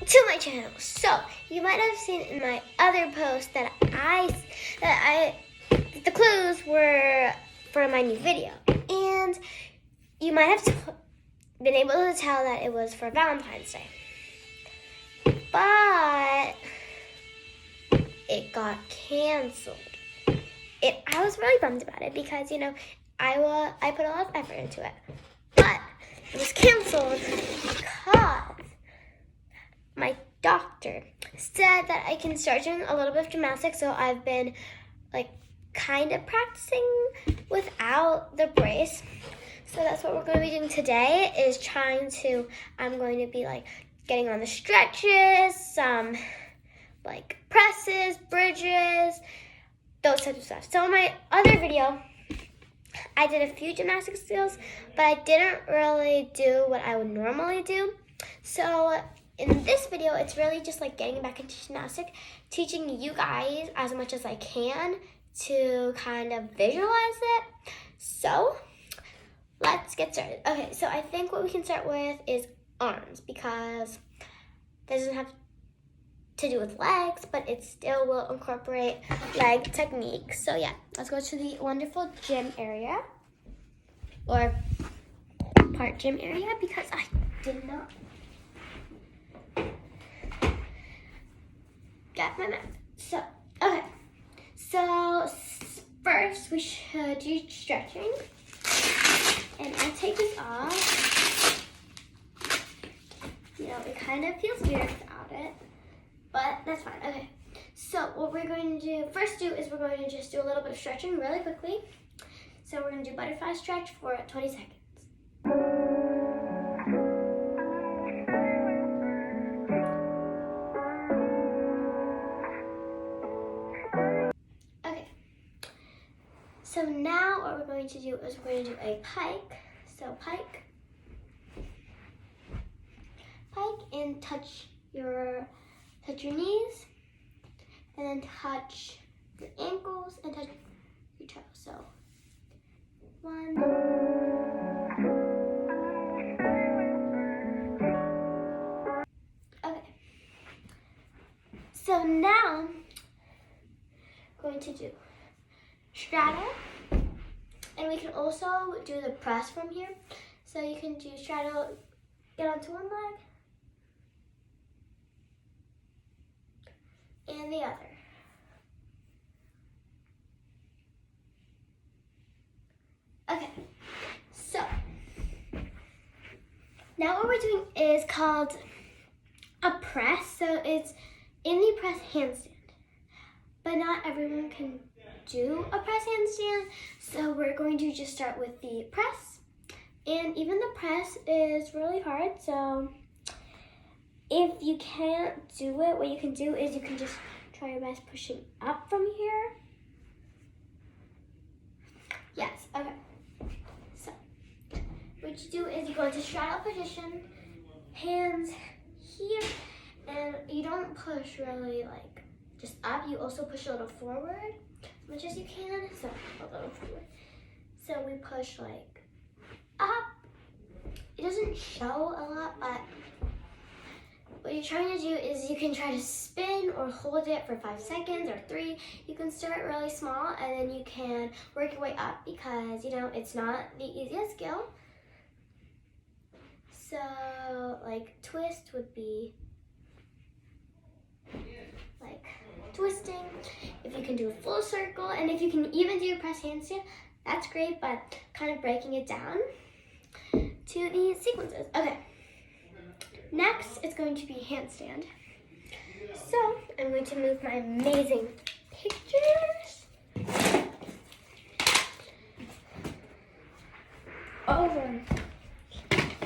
to my channel. So you might have seen in my other post that the clues were for my new video, and you might have been able to tell that it was for Valentine's Day, but it got canceled. I was really bummed about it because I put a lot of effort into it, but it was canceled because my doctor said that I can start doing a little bit of gymnastics. So I've been kind of practicing without the brace. So that's what we're going to be doing today, is I'm going to be getting on the stretches, some presses, bridges, those types of stuff. So in my other video, I did a few gymnastic skills, but I didn't really do what I would normally do. So in this video, it's really just getting back into gymnastics, teaching you guys as much as I can to kind of visualize it. So let's get started. Okay, so I think what we can start with is arms, because it doesn't have to do with legs, but it still will incorporate leg technique. So yeah, let's go to the wonderful gym area, or part gym area, because I did not get my mat. So, okay. So first we should do stretching. And I take this off. It kind of feels weird without it, but that's fine. Okay. So what we're going to first do is we're going to just do a little bit of stretching really quickly. So we're going to do butterfly stretch for 20 seconds. So now what we're going to do is we're going to do a pike. So pike, and touch your knees, and then touch your ankles and touch your toes. So 1. Okay. So now we're going to do straddle, and we can also do the press from here. So you can do straddle, get onto one leg and the other. Okay, so now what we're doing is called a press. So it's in the press handstand, but not everyone can do a press handstand, so we're going to just start with the press. And even the press is really hard, so if you can't do it, what you can do is you can just try your best pushing up from here. Yes, okay. So what you do is you go into straddle position, hands here, and you don't push really just up, you also push a little forward as much as you can. So a little forward. So we push up. It doesn't show a lot, but what you're trying to do is you can try to spin or hold it for 5 seconds or 3. You can start really small and then you can work your way up, because it's not the easiest skill. So twist would be twisting. If you can do a full circle, and if you can even do a press handstand, that's great, but kind of breaking it down to the sequences. Okay, next it's going to be handstand. So I'm going to move my amazing pictures over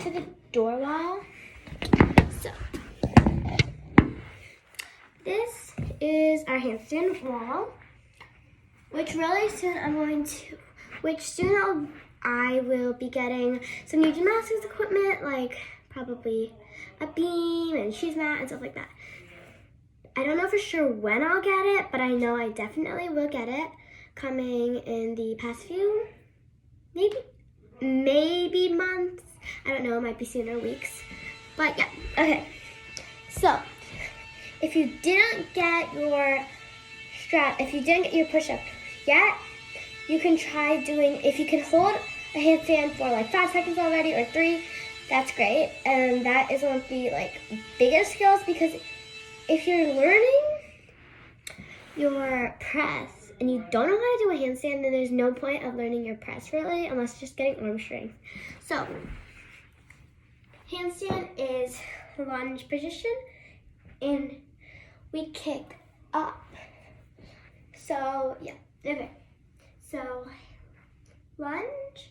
to the door wall. So this is our handstand wall, which soon I will be getting some new gymnastics equipment, probably a beam and shoes mat and stuff like that. I don't know for sure when I'll get it, but I know I definitely will get it coming in the past few, maybe months. I don't know, it might be sooner, weeks. But yeah, okay. So, if you didn't get your push-up yet, you can try doing, if you can hold a handstand for like 5 seconds already or 3, that's great. And that is one of the like biggest skills, because if you're learning your press and you don't know how to do a handstand, then there's no point of learning your press really, unless just getting arm strength. So, handstand is lunge position, and we kick up. So, yeah, okay. So, lunge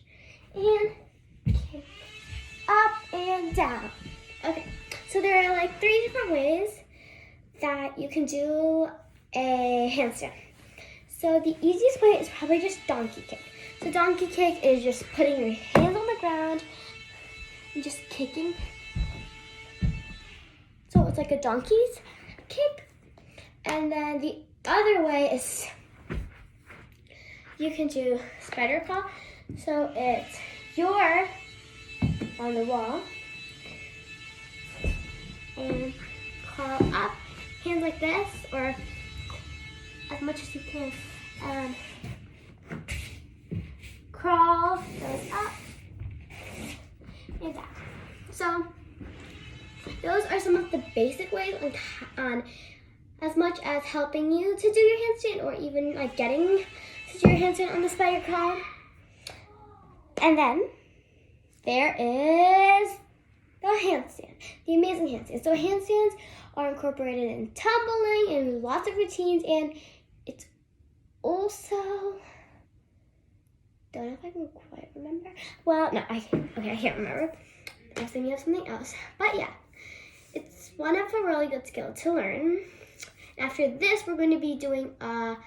and kick up and down. Okay, so there are like 3 different ways that you can do a handstand. So the easiest way is probably just donkey kick. So donkey kick is just putting your hands on the ground and just kicking. So it's like a donkey's kick. And then the other way is you can do spider crawl. So it's you're on the wall and crawl up, hands like this, or as much as you can. Crawl, goes up and down. So those are some of the basic ways on as much as helping you to do your handstand, or even like getting to do your handstand on the spider crawl. And then there is the handstand, the amazing handstand. So handstands are incorporated in tumbling and lots of routines, and it's also, don't know if I can quite remember. Well, no, I can't remember. I was thinking of something else. But yeah, it's one of a really good skill to learn. After this, we're going to be doing a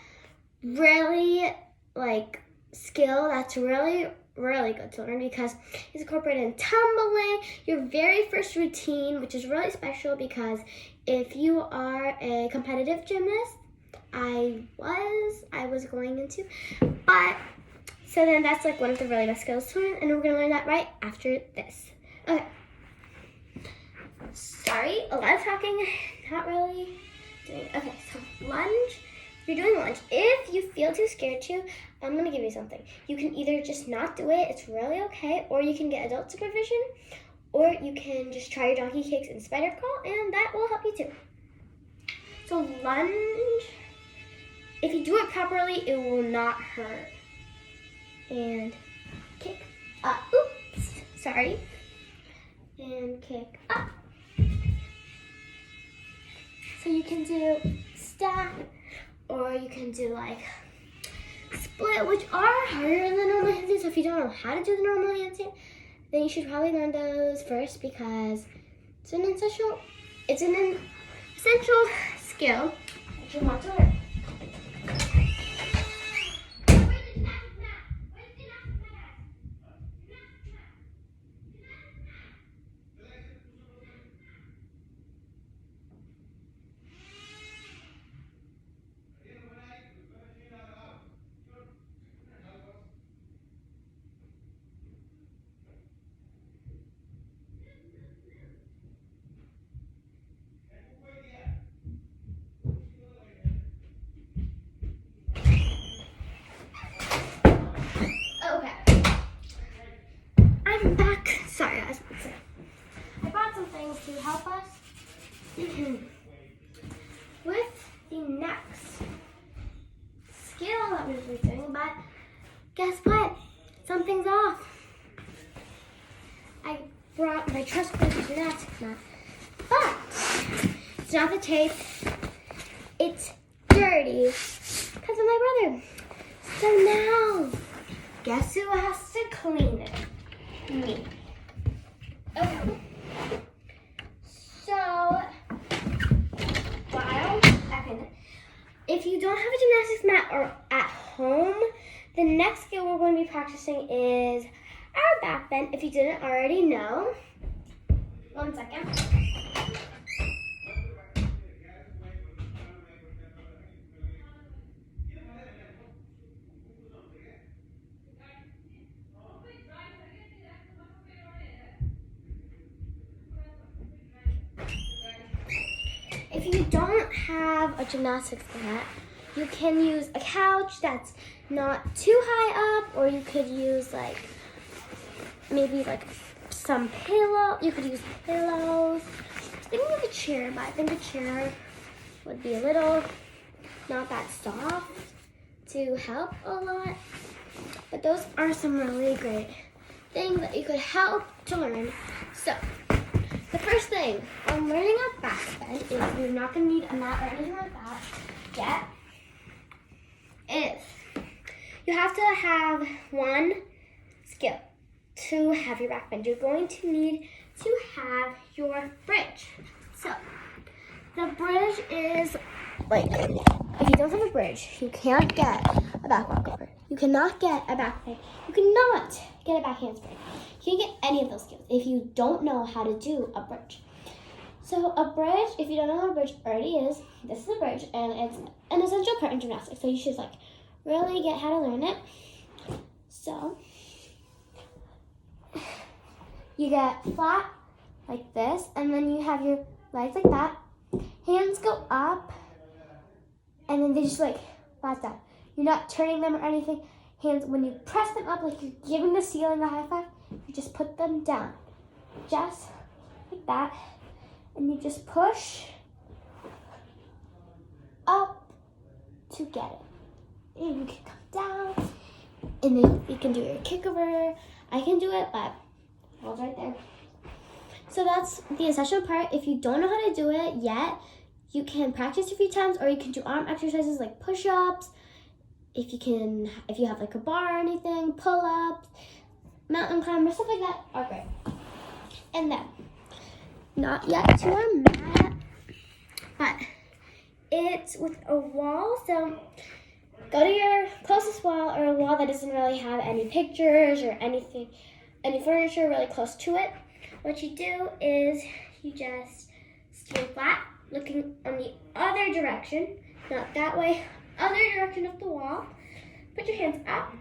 really like skill that's really good to learn, because it's incorporated in tumbling, your very first routine, which is really special because if you are a competitive gymnast, I was going into, but so then that's like one of the really best skills to learn, and we're going to learn that right after this. Okay. Sorry, a lot of talking, not really doing it. Okay, so lunge. If you're doing lunge, if you feel too scared to, I'm going to give you something. You can either just not do it, it's really okay, or you can get adult supervision, or you can just try your donkey kicks and spider crawl, and that will help you too. So lunge, if you do it properly, it will not hurt. And kick up, oops, sorry. And kick up. So you can do stack, or you can do like split, which are harder than normal handstands. So if you don't know how to do the normal handstand, then you should probably learn those first, because it's an essential skill that you want to learn. I'm back. Sorry, guys. I brought some things to help us with the next skill that we'll be doing, but guess what? Something's off. I brought my trustworthy gymnastics mat, but it's not the tape. It's dirty because of my brother. So now, guess who has to clean it? Me. Okay. So, if you don't have a gymnastics mat or at home, the next skill we're going to be practicing is our back bend. If you didn't already know, 1 second. if you don't have a gymnastics mat, you can use a couch that's not too high up, or you could use like maybe like some pillow. You could use pillows. I think with a chair, but I think a chair would be a little not that soft to help a lot. But those are some really great things that you could help to learn. So the first thing on learning a back bend is you're not going to need a mat or anything like that yet. Is you have to have one skill to have your back bend. You're going to need to have your bridge. So the bridge is like, if you don't have a bridge, you can't get a back walkover. You cannot get a back bend. You cannot get a back handspring. You can't get any of those skills if you don't know how to do a bridge. So a bridge, if you don't know what a bridge already is, this is a bridge, and it's an essential part in gymnastics. So you should like really get how to learn it. So you get flat like this, and then you have your legs like that. Hands go up, and then they just like flat down. You're not turning them or anything. Hands, when you press them up, like you're giving the ceiling a high five, you just put them down. Just like that. And you just push up to get it. And you can come down, and then you can do your kick over. I can do it, but hold right there. So that's the essential part. If you don't know how to do it yet, you can practice a few times, or you can do arm exercises like push-ups. If you have like a bar or anything, pull-ups, mountain climber, stuff like that are great. And then, not yet to our mat, but it's with a wall. So go to your closest wall, or a wall that doesn't really have any pictures or anything, any furniture really close to it. What you do is you just stand flat, looking on the other direction, not that way, other direction of the wall. Put your hands up,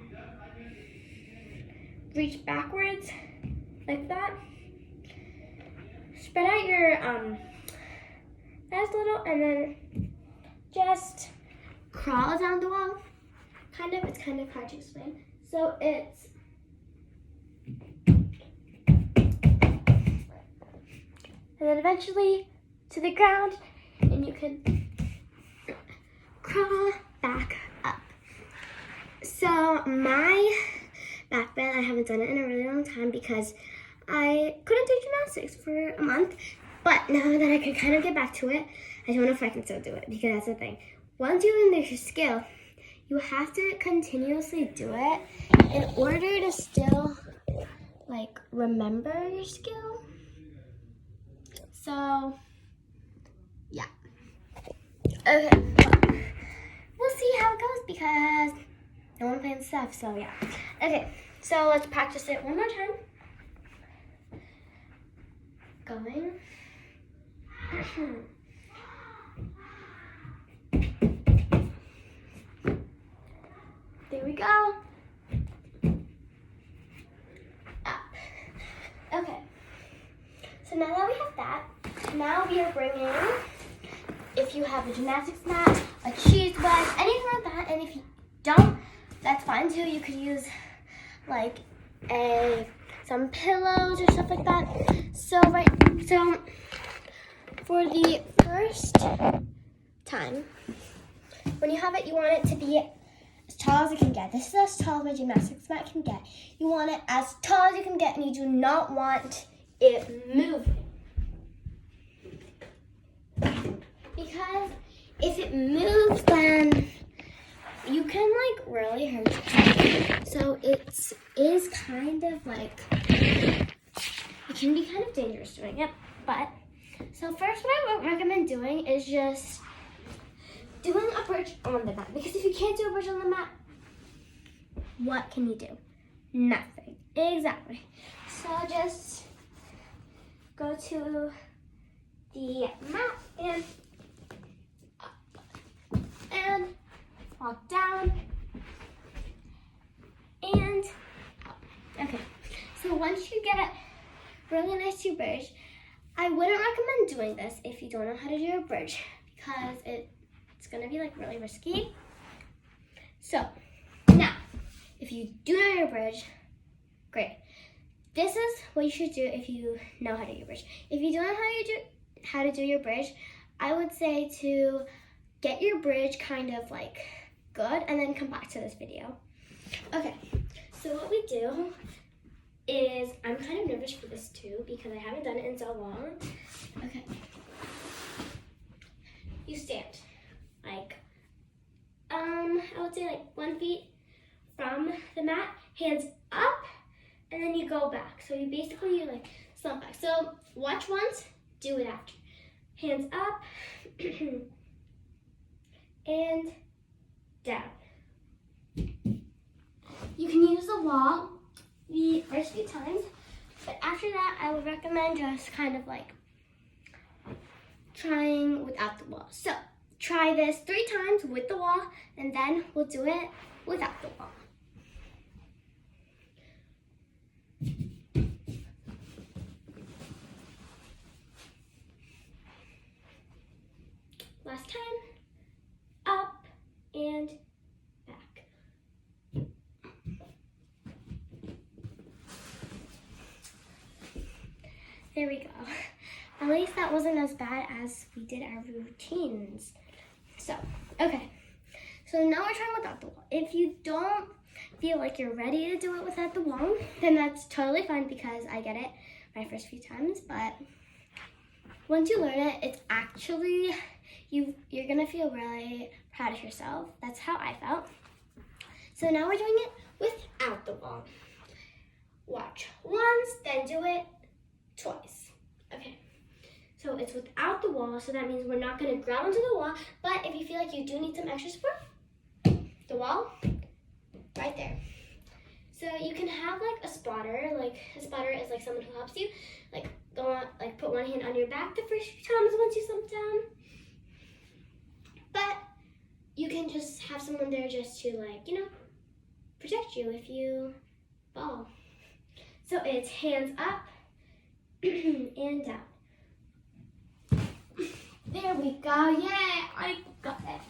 reach backwards like that. Spread out your legs a little, and then just crawl down the wall. It's kind of hard to explain. So it's and then eventually to the ground, and you can crawl back up. So my back bend, I haven't done it in a really long time because I couldn't do gymnastics for a month. But now that I can kind of get back to it, I don't know if I can still do it, because that's the thing. Once you learn your skill, you have to continuously do it in order to still like remember your skill. So, yeah. Okay, well, we'll see how it goes because no one plans stuff, so yeah. Okay, so let's practice it one more time. Going. There we go. Up. Okay. So now that we have that, now we are bringing, if you have a gymnastics mat, a cheese wedge, anything like that, and if you don't, that's fine too. You could use like some pillows or stuff like that. So for the first time, when you have it, you want it to be as tall as it can get. This is as tall as my gymnastics mat can get. You want it as tall as you can get, and you do not want it moving. Because if it moves, then you can like really hurt yourself. So it is kind of like, it can be kind of dangerous doing it. But, so first what I would recommend doing is just doing a bridge on the mat. Because if you can't do a bridge on the mat, what can you do? Nothing. Exactly. So just go to the mat and up. And walk down. And up. Okay. So once you get really nice to your bridge, I I wouldn't recommend doing this if you don't know how to do a bridge because it's gonna be like really risky. So now, if you do know your bridge, great. This is what you should do if you know how to do your bridge. If you don't know how to do your bridge, I would say to get your bridge kind of like good and then come back to this video. Okay, so what we do is, I'm kind of nervous for this too because I haven't done it in so long. Okay, you stand like, I would say like 1 foot from the mat, hands up, and then you go back. So you basically like slump back. So watch once, do it after. Hands up and down. You can use the wall the first few times, but after that I would recommend just kind of like trying without the wall. So try this 3 times with the wall, and then we'll do it without the wall. Last time, up and back. There we go. At least that wasn't as bad as we did our routines. So, okay. So now we're trying without the wall. If you don't feel like you're ready to do it without the wall, then that's totally fine because I get it my first few times. But once you learn it, it's actually, you're gonna feel really proud of yourself. That's how I felt. So now we're doing it without the wall. Watch once, then do it twice. Okay. So it's without the wall, so that means we're not gonna ground into the wall, but if you feel like you do need some extra support, the wall, right there. So you can have like a spotter. Like a spotter is like someone who helps you, like go on, like put one hand on your back the first few times once you slump down. But you can just have someone there just to like, you know, protect you if you fall. So it's hands up and down. There we go. Yeah, I got it.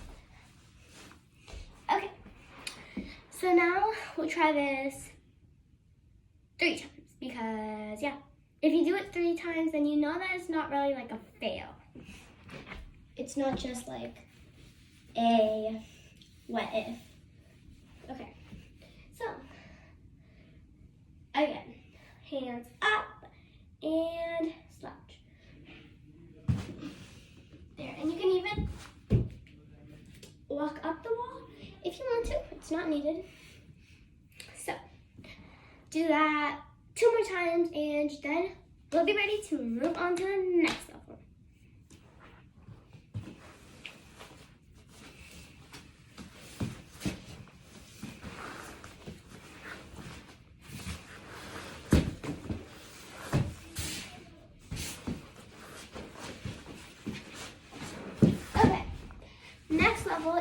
Okay. So now we'll try this 3 times because, yeah, if you do it 3 times, then you know that it's not really like a fail. It's not just like a what if. Okay. So, again, hands up and slouch. There, and you can even walk up the wall if you want to. It's not needed. So, do that 2 more times and then we'll be ready to move on to the next level.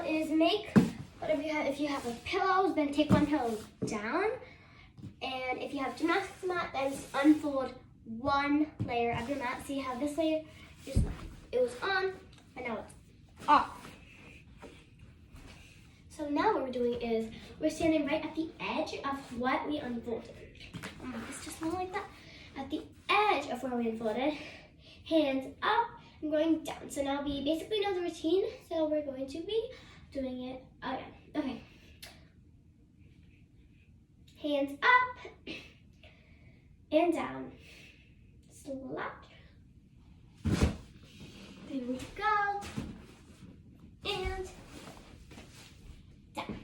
Is make whatever you have. If you have like pillows, then take 1 pillow down, and if you have gymnastics mat, then unfold 1 layer of your mat. So you have this layer, just it was on, and now it's off. So now what we're doing is we're standing right at the edge of what we unfolded. It's just not like that. At the edge of where we unfolded, hands up and going down. So now we basically know the routine, so we're going to be doing it again. Okay. Hands up and down. Slap. There we go. And down.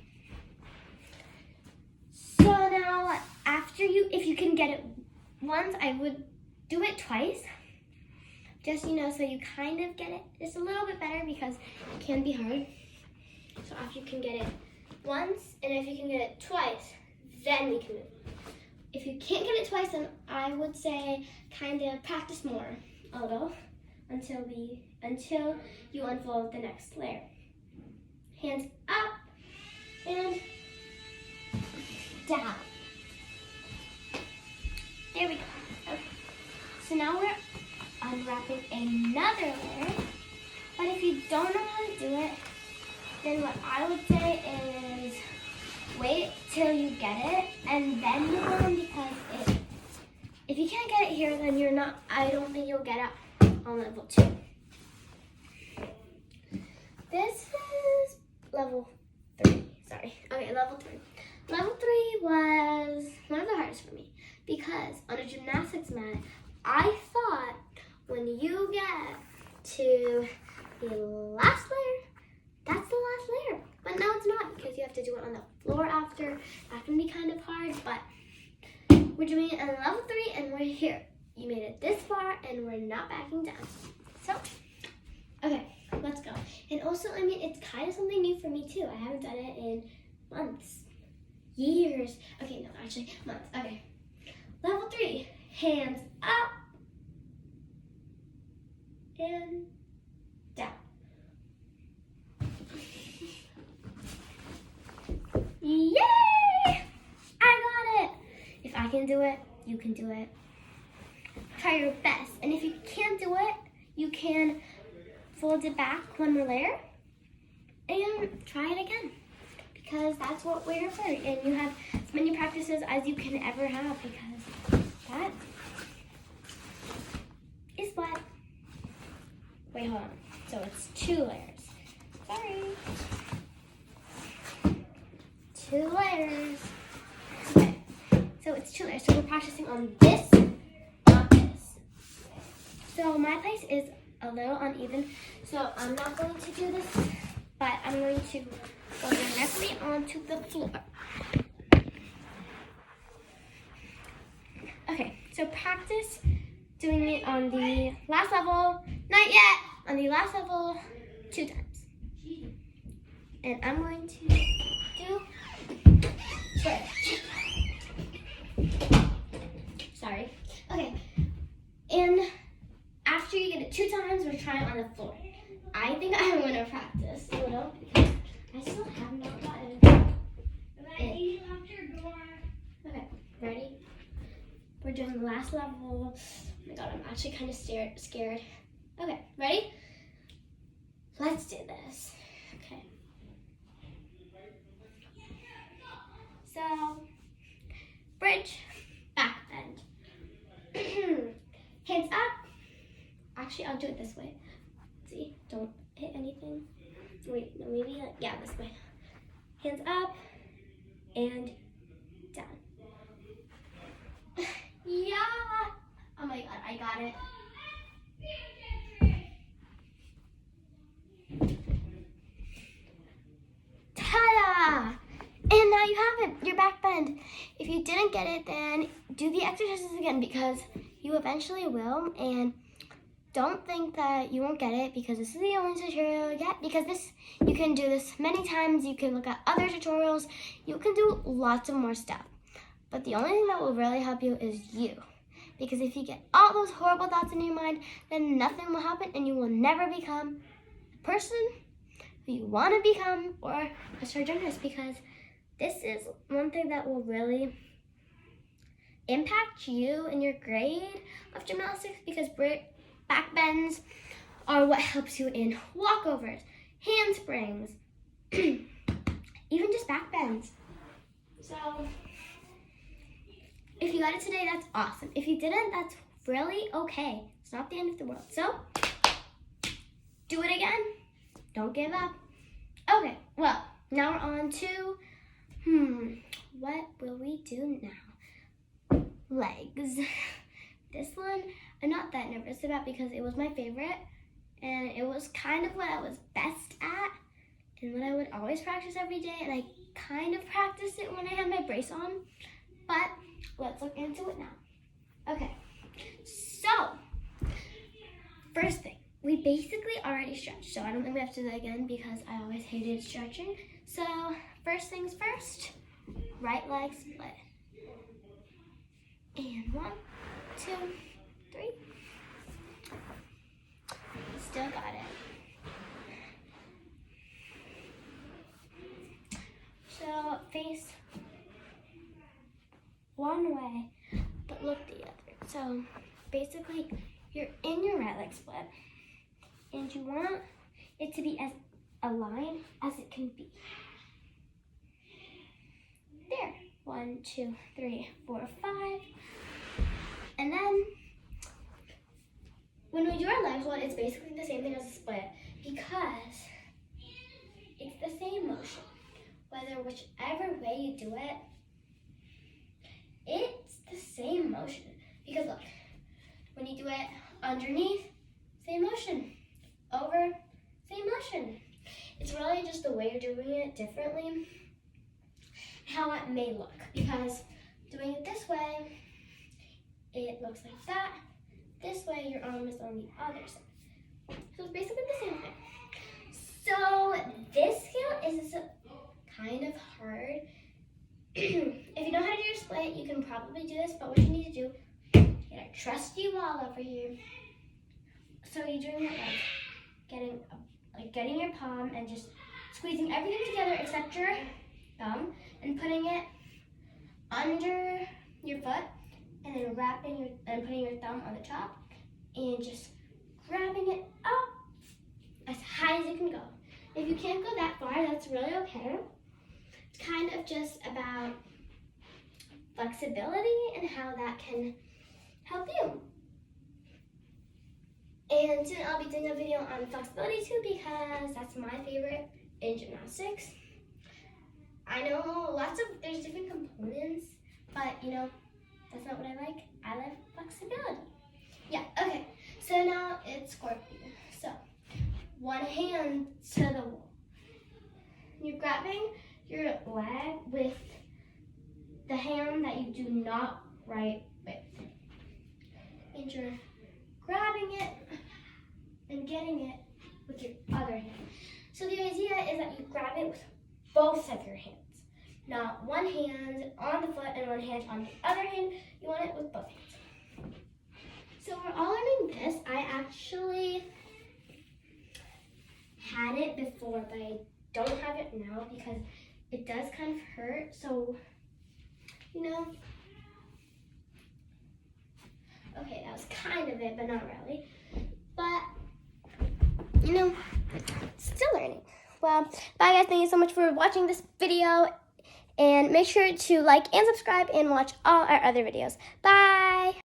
So now after if you can get it once, I would do it twice. Just, you know, so you kind of get it just a little bit better because it can be hard. So after you can get it once, and if you can get it twice, then we can move on. If you can't get it twice, then I would say kind of practice more a little until you unfold the next layer. Hands up and down. There we go. Okay. So now we're unwrapping another layer. But if you don't know how to do it, then what I would say is wait till you get it and then move on, because if you can't get it here, then I don't think you'll get it on level 2. This is level 3, sorry. Okay, level 3. Level 3 was one of the hardest for me because on a gymnastics mat, I thought when you get to the last layer, that's the last layer. But no, it's not, because you have to do it on the floor after. That can be kind of hard, but we're doing it on level 3 and we're here. You made it this far and we're not backing down. So, okay, let's go. And also, I mean, it's kind of something new for me too. I haven't done it in months, years. Okay, no, actually, months. Okay. Level 3, hands up and down. Yay! I got it! If I can do it, you can do it. Try your best. And if you can't do it, you can fold it back one more layer and try it again. Because that's what we're here for. And you have as many practices as you can ever have, because that is what. Wait, hold on. So it's 2 layers. Sorry. 2 layers. Okay. So it's 2 layers. So we're practicing on this, not this. So my place is a little uneven. So I'm not going to do this, but I'm going to go directly onto the floor. Okay, so practice doing it on the last level, not yet, on the last level 2 times. And I'm going to do sorry. Okay, and after you get it 2 times, we're trying on the floor. I think I'm going to practice a little because I still have not gotten it. Okay, ready? We're doing the last level. Oh my god, I'm actually kind of scared. Okay, ready? Let's do this. Okay. So, bridge, back bend. Hands up. Actually, I'll do it this way. See, don't hit anything. Wait, no, maybe like, yeah, this way. Hands up and down. Yeah. Oh my god, I got it. Ta-da! And now you have it, your back bend. If you didn't get it, then do the exercises again, because you eventually will. And don't think that you won't get it because this is the only tutorial yet, because you can do this many times. You can look at other tutorials. You can do lots of more stuff. But the only thing that will really help you is you. Because if you get all those horrible thoughts in your mind, then nothing will happen and you will never become the person who you want to become or a star gymnast, because this is one thing that will really impact you in your grade of gymnastics, because back bends are what helps you in walkovers, handsprings, even just back bends. So if you got it today, that's awesome. If you didn't, that's really okay. It's not the end of the world. So do it again. Don't give up. Okay, well, now we're on to, what will we do now? Legs. This one, I'm not that nervous about because it was my favorite and it was kind of what I was best at and what I would always practice every day, and I kind of practiced it when I had my brace on, but let's look into it now. Okay, so first thing, we basically already stretched, so I don't think we have to do that again because I always hated stretching. So first things first, right leg split. And 1, 2, 3. Still got it. So face one way, but look the other. So basically, you're in your right leg split, and you want it to be as aligned as it can be. There. 1, 2, 3, 4, 5. And then when we do our leg split, it's basically the same thing as a split because it's the same motion. Whether whichever way you do it, it's the same motion. Because look, when you do it underneath, same motion. Over, same motion. It's really just the way you're doing it differently, how it may look. Because doing it this way, it looks like that. This way, your arm is on the other side. So it's basically the same thing. So this skill is kind of hard. If you know how to do your split, you can probably do this, but what you need to do, you get a trusty wall over here. So you're doing it like getting your palm and just squeezing everything together except your thumb and putting it under your foot and then putting your thumb on the top and just grabbing it up as high as it can go. If you can't go that far, that's really okay. It's kind of just about flexibility and how that can help you. And soon I'll be doing a video on flexibility too because that's my favorite in gymnastics. I know there's different components, but that's not what I like. I like flexibility. Yeah, okay. So now it's scorpion. So one hand to the wall. You're grabbing your leg with the hand that you do not right with. And you're grabbing it and getting it with your other hand. So the idea is that you grab it with both of your hands. Not one hand on the foot and one hand on the other hand. You want it with both hands. So we're all learning this. I actually had it before, but I don't have it now because it does kind of hurt. So, okay, that was kind of it, but not really. But, still learning. Well, bye guys. Thank you so much for watching this video. And make sure to like and subscribe and watch all our other videos. Bye!